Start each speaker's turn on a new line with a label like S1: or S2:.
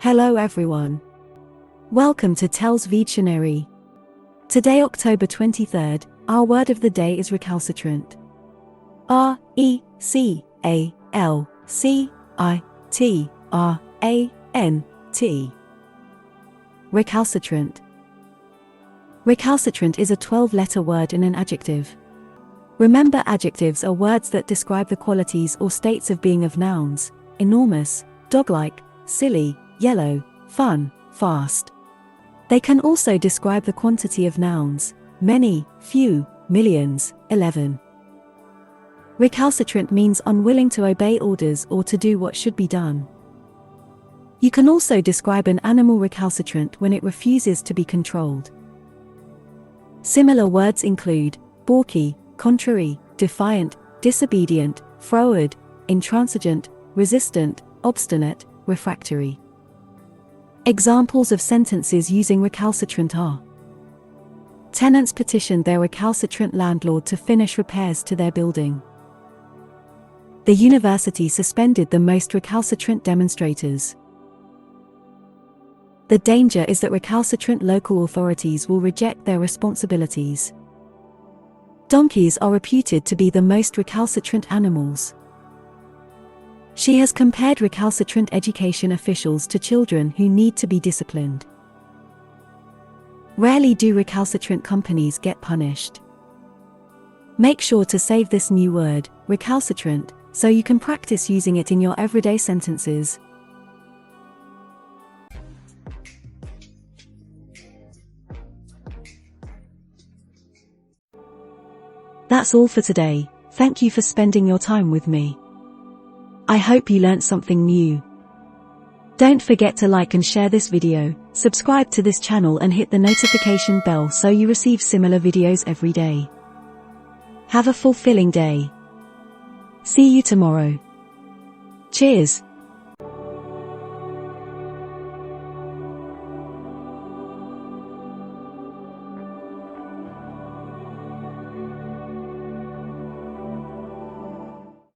S1: Hello everyone. Welcome to TELLS Videtionary. Today, October 23rd, our word of the day is recalcitrant. R-E-C-A-L-C-I-T-R-A-N-T. Recalcitrant. Recalcitrant is a 12-letter word and an adjective. Remember, adjectives are words that describe the qualities or states of being of nouns: enormous, dog-like, silly, yellow, fun, fast. They can also describe the quantity of nouns: many, few, millions, 11. Recalcitrant means unwilling to obey orders or to do what should be done. You can also describe an animal recalcitrant when it refuses to be controlled. Similar words include balky, contrary, defiant, disobedient, froward, intransigent, resistant, obstinate, refractory. Examples of sentences using recalcitrant are: tenants petitioned their recalcitrant landlord to finish repairs to their building. The university suspended the most recalcitrant demonstrators. The danger is that recalcitrant local authorities will reject their responsibilities. Donkeys are reputed to be the most recalcitrant animals. She has compared recalcitrant education officials to children who need to be disciplined. Rarely do recalcitrant companies get punished. Make sure to save this new word, recalcitrant, so you can practice using it in your everyday sentences. That's all for today. Thank you for spending your time with me. I hope you learned something new. Don't forget to like and share this video, subscribe to this channel and hit the notification bell so you receive similar videos every day. Have a fulfilling day. See you tomorrow. Cheers!